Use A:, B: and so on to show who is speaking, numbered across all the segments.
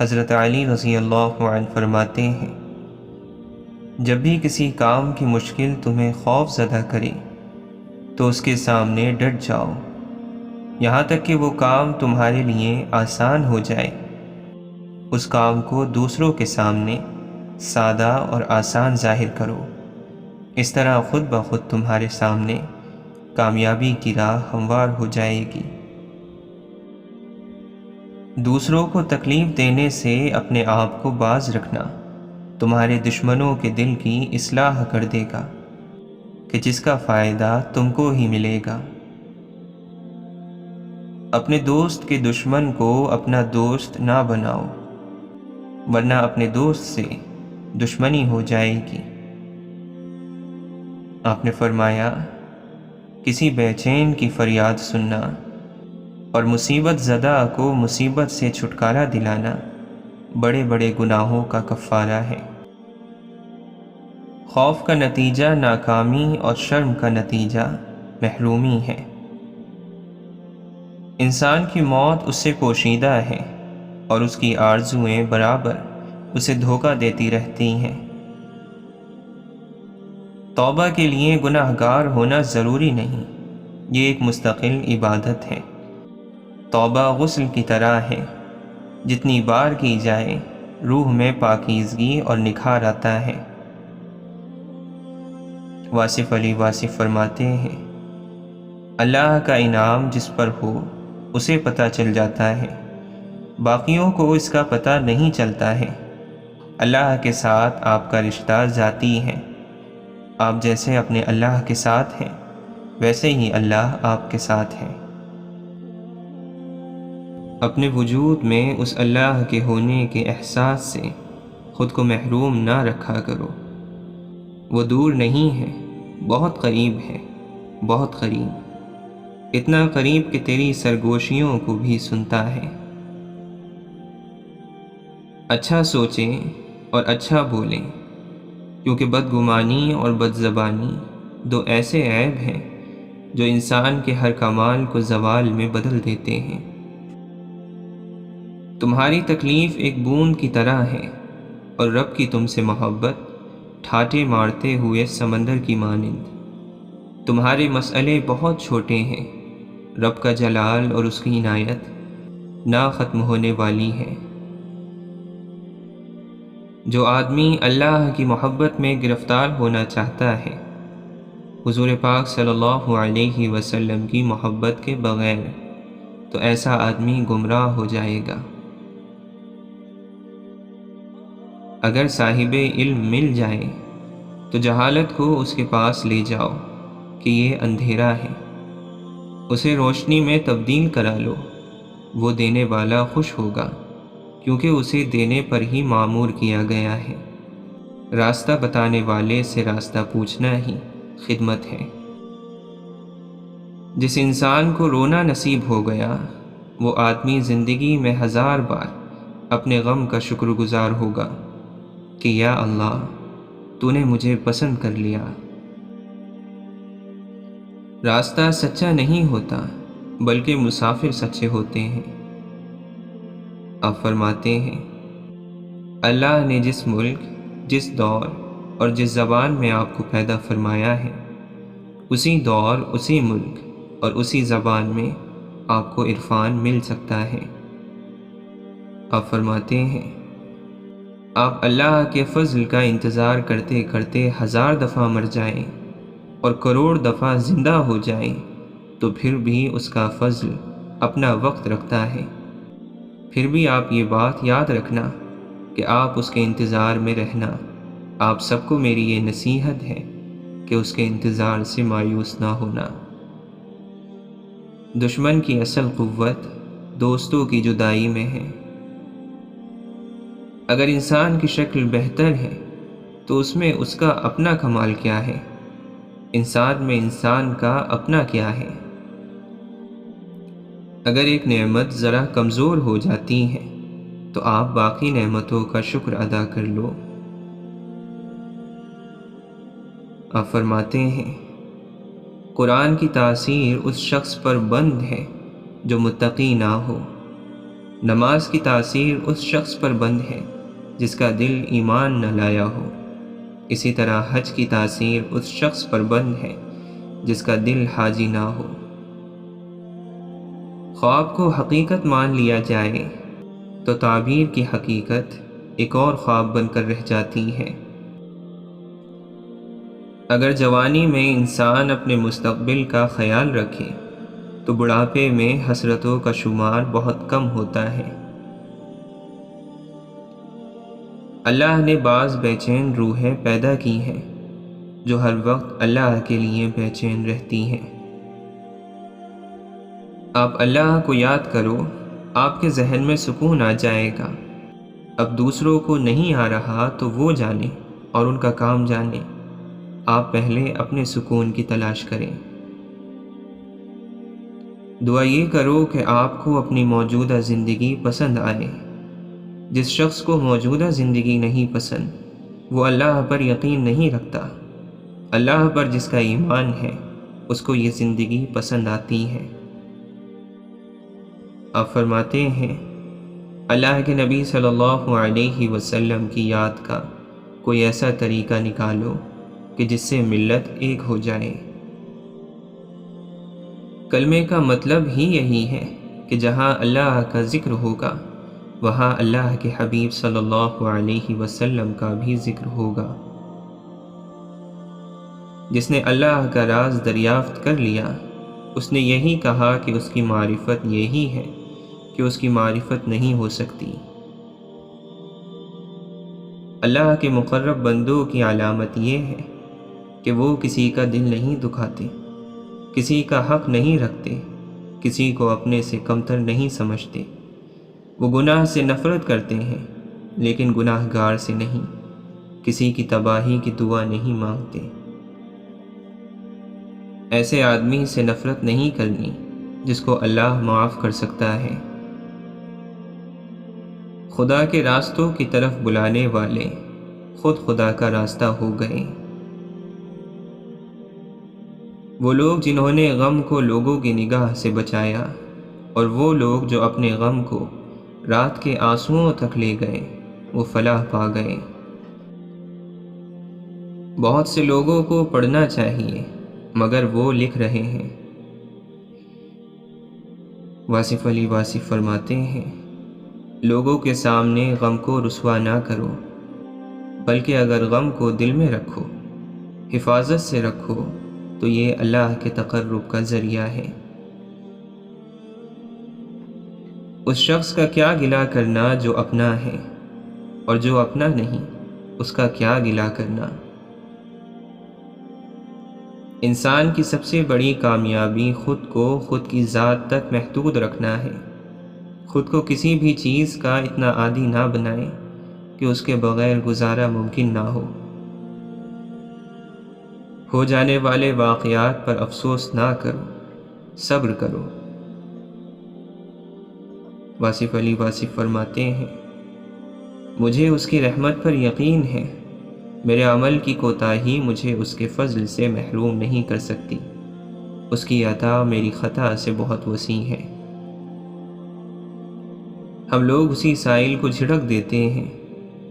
A: حضرت علی رضی اللہ عنہ فرماتے ہیں، جب بھی کسی کام کی مشکل تمہیں خوف زدہ کرے تو اس کے سامنے ڈٹ جاؤ یہاں تک کہ وہ کام تمہارے لیے آسان ہو جائے۔ اس کام کو دوسروں کے سامنے سادہ اور آسان ظاہر کرو، اس طرح خود بخود تمہارے سامنے کامیابی کی راہ ہموار ہو جائے گی۔ دوسروں کو تکلیف دینے سے اپنے آپ کو باز رکھنا تمہارے دشمنوں کے دل کی اصلاح کر دے گا کہ جس کا فائدہ تم کو ہی ملے گا۔ اپنے دوست کے دشمن کو اپنا دوست نہ بناؤ، ورنہ اپنے دوست سے دشمنی ہو جائے گی۔ آپ نے فرمایا، کسی بے چین کی فریاد سننا اور مصیبت زدہ کو مصیبت سے چھٹکارا دلانا بڑے بڑے گناہوں کا کفارہ ہے۔ خوف کا نتیجہ ناکامی اور شرم کا نتیجہ محرومی ہے۔ انسان کی موت اس سے پوشیدہ ہے اور اس کی آرزوئیں برابر اسے دھوکہ دیتی رہتی ہیں۔ توبہ کے لیے گناہ گار ہونا ضروری نہیں، یہ ایک مستقل عبادت ہے۔ توبہ غسل کی طرح ہے، جتنی بار کی جائے روح میں پاکیزگی اور نکھار آتا ہے۔ واصف علی واصف فرماتے ہیں، اللہ کا انعام جس پر ہو اسے پتہ چل جاتا ہے، باقیوں کو اس کا پتہ نہیں چلتا ہے۔ اللہ کے ساتھ آپ کا رشتہ ذاتی ہے، آپ جیسے اپنے اللہ کے ساتھ ہیں ویسے ہی اللہ آپ کے ساتھ ہے۔ اپنے وجود میں اس اللہ کے ہونے کے احساس سے خود کو محروم نہ رکھا کرو۔ وہ دور نہیں ہے، بہت قریب ہے، بہت قریب، اتنا قریب کہ تیری سرگوشیوں کو بھی سنتا ہے۔ اچھا سوچیں اور اچھا بولیں، کیونکہ بدگمانی اور بدزبانی دو ایسے عیب ہیں جو انسان کے ہر کمال کو زوال میں بدل دیتے ہیں۔ تمہاری تکلیف ایک بوند کی طرح ہے اور رب کی تم سے محبت ٹھاٹے مارتے ہوئے سمندر کی مانند۔ تمہارے مسئلے بہت چھوٹے ہیں، رب کا جلال اور اس کی عنایت نہ ختم ہونے والی ہے۔ جو آدمی اللہ کی محبت میں گرفتار ہونا چاہتا ہے، حضور پاک صلی اللہ علیہ وسلم کی محبت کے بغیر، تو ایسا آدمی گمراہ ہو جائے گا۔ اگر صاحب علم مل جائے تو جہالت کو اس کے پاس لے جاؤ کہ یہ اندھیرا ہے، اسے روشنی میں تبدیل کرا لو، وہ دینے والا خوش ہوگا، کیونکہ اسے دینے پر ہی معمور کیا گیا ہے۔ راستہ بتانے والے سے راستہ پوچھنا ہی خدمت ہے۔ جس انسان کو رونا نصیب ہو گیا، وہ آدمی زندگی میں 1000 بار اپنے غم کا شکر گزار ہوگا کہ یا اللہ، تو نے مجھے پسند کر لیا۔ راستہ سچا نہیں ہوتا، بلکہ مسافر سچے ہوتے ہیں۔ آپ فرماتے ہیں، اللہ نے جس ملک، جس دور اور جس زبان میں آپ کو پیدا فرمایا ہے، اسی دور، اسی ملک اور اسی زبان میں آپ کو عرفان مل سکتا ہے۔ آپ فرماتے ہیں، آپ اللہ کے فضل کا انتظار کرتے کرتے 1000 دفعہ مر جائیں اور کروڑ دفعہ زندہ ہو جائیں تو پھر بھی اس کا فضل اپنا وقت رکھتا ہے۔ پھر بھی آپ یہ بات یاد رکھنا کہ آپ اس کے انتظار میں رہنا۔ آپ سب کو میری یہ نصیحت ہے کہ اس کے انتظار سے مایوس نہ ہونا۔ دشمن کی اصل قوت دوستوں کی جدائی میں ہے۔ اگر انسان کی شکل بہتر ہے تو اس میں اس کا اپنا کمال کیا ہے؟ انسان میں انسان کا اپنا کیا ہے؟ اگر ایک نعمت ذرا کمزور ہو جاتی ہے تو آپ باقی نعمتوں کا شکر ادا کر لو۔ آپ فرماتے ہیں، قرآن کی تاثیر اس شخص پر بند ہے جو متقی نہ ہو۔ نماز کی تاثیر اس شخص پر بند ہے جس کا دل ایمان نہ لایا ہو، اسی طرح حج کی تاثیر اس شخص پر بند ہے جس کا دل حاجی نہ ہو۔ خواب کو حقیقت مان لیا جائے تو تعبیر کی حقیقت ایک اور خواب بن کر رہ جاتی ہے۔ اگر جوانی میں انسان اپنے مستقبل کا خیال رکھے تو بڑھاپے میں حسرتوں کا شمار بہت کم ہوتا ہے۔ اللہ نے بعض بے چین روحیں پیدا کی ہیں جو ہر وقت اللہ کے لیے بے چین رہتی ہیں۔ آپ اللہ کو یاد کرو، آپ کے ذہن میں سکون آ جائے گا۔ اب دوسروں کو نہیں آ رہا تو وہ جانے اور ان کا کام جانے، آپ پہلے اپنے سکون کی تلاش کریں۔ دعا یہ کرو کہ آپ کو اپنی موجودہ زندگی پسند آئے۔ جس شخص کو موجودہ زندگی نہیں پسند وہ اللہ پر یقین نہیں رکھتا۔ اللہ پر جس کا ایمان ہے اس کو یہ زندگی پسند آتی ہے۔ آپ فرماتے ہیں، اللہ کے نبی صلی اللہ علیہ وسلم کی یاد کا کوئی ایسا طریقہ نکالو کہ جس سے ملت ایک ہو جائے۔ کلمے کا مطلب ہی یہی ہے کہ جہاں اللہ کا ذکر ہوگا وہاں اللہ کے حبیب صلی اللہ علیہ وسلم کا بھی ذکر ہوگا۔ جس نے اللہ کا راز دریافت کر لیا اس نے یہی کہا کہ اس کی معرفت یہی ہے کہ اس کی معرفت نہیں ہو سکتی۔ اللہ کے مقرب بندوں کی علامت یہ ہے کہ وہ کسی کا دل نہیں دکھاتے، کسی کا حق نہیں رکھتے، کسی کو اپنے سے کمتر نہیں سمجھتے۔ وہ گناہ سے نفرت کرتے ہیں لیکن گناہ گار سے نہیں، کسی کی تباہی کی دعا نہیں مانگتے۔ ایسے آدمی سے نفرت نہیں کرنی جس کو اللہ معاف کر سکتا ہے۔ خدا کے راستوں کی طرف بلانے والے خود خدا کا راستہ ہو گئے۔ وہ لوگ جنہوں نے غم کو لوگوں کی نگاہ سے بچایا اور وہ لوگ جو اپنے غم کو رات کے آنسوؤں تک لے گئے وہ فلاح پا گئے۔ بہت سے لوگوں کو پڑھنا چاہیے مگر وہ لکھ رہے ہیں۔ واصف علی واصف فرماتے ہیں، لوگوں کے سامنے غم کو رسوا نہ کرو، بلکہ اگر غم کو دل میں رکھو، حفاظت سے رکھو تو یہ اللہ کے تقرب کا ذریعہ ہے۔ اس شخص کا کیا گلہ کرنا جو اپنا ہے، اور جو اپنا نہیں اس کا کیا گلہ کرنا۔ انسان کی سب سے بڑی کامیابی خود کو خود کی ذات تک محدود رکھنا ہے۔ خود کو کسی بھی چیز کا اتنا عادی نہ بنائیں کہ اس کے بغیر گزارا ممکن نہ ہو جانے والے واقعات پر افسوس نہ کرو، صبر کرو۔ واصف علی واصف فرماتے ہیں، مجھے اس کی رحمت پر یقین ہے، میرے عمل کی کوتاہی مجھے اس کے فضل سے محروم نہیں کر سکتی، اس کی عطا میری خطا سے بہت وسیع ہے۔ ہم لوگ اسی سائل کو جھڑک دیتے ہیں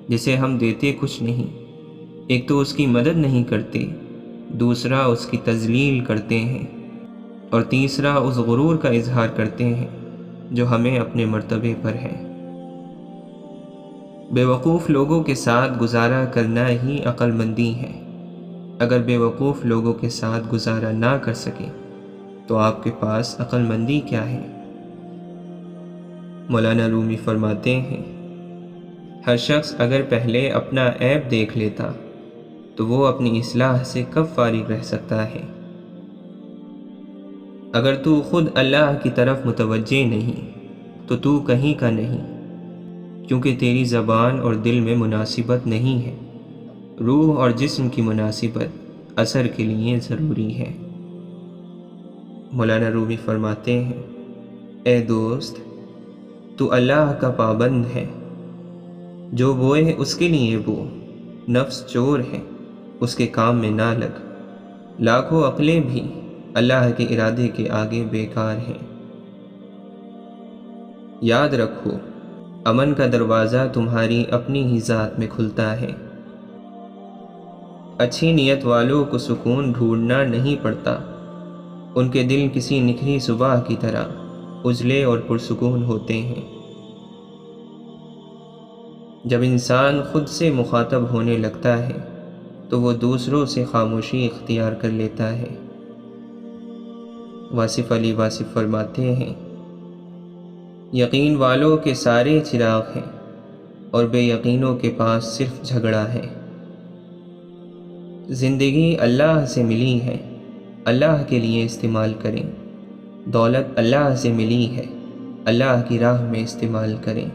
A: جسے ہم دیتے کچھ نہیں۔ ایک تو اس کی مدد نہیں کرتے، دوسرا اس کی تذلیل کرتے ہیں، اور تیسرا اس غرور کا اظہار کرتے ہیں جو ہمیں اپنے مرتبے پر ہے۔ بے وقوف لوگوں کے ساتھ گزارا کرنا ہی عقل مندی ہے۔ اگر بے وقوف لوگوں کے ساتھ گزارا نہ کر سکے تو آپ کے پاس عقل مندی کیا ہے؟ مولانا رومی فرماتے ہیں، ہر شخص اگر پہلے اپنا عیب دیکھ لیتا تو وہ اپنی اصلاح سے کب فارغ رہ سکتا ہے؟ اگر تو خود اللہ کی طرف متوجہ نہیں تو تو کہیں کا نہیں، کیونکہ تیری زبان اور دل میں مناسبت نہیں ہے۔ روح اور جسم کی مناسبت اثر کے لیے ضروری ہے۔ مولانا رومی فرماتے ہیں، اے دوست، تو اللہ کا پابند ہے، جو بوئے اس کے لیے بو، نفس چور ہے اس کے کام میں نہ لگ، لاکھوں عقلیں بھی اللہ کے ارادے کے آگے بیکار ہیں۔ یاد رکھو، امن کا دروازہ تمہاری اپنی ہی ذات میں کھلتا ہے۔ اچھی نیت والوں کو سکون ڈھونڈنا نہیں پڑتا، ان کے دل کسی نکھری صبح کی طرح اجلے اور پرسکون ہوتے ہیں۔ جب انسان خود سے مخاطب ہونے لگتا ہے تو وہ دوسروں سے خاموشی اختیار کر لیتا ہے۔ واصف علی واصف فرماتے ہیں، یقین والوں کے سارے چراغ ہیں اور بے یقینوں کے پاس صرف جھگڑا ہے۔ زندگی اللہ سے ملی ہے، اللہ کے لیے استعمال کریں۔ دولت اللہ سے ملی ہے، اللہ کی راہ میں استعمال کریں۔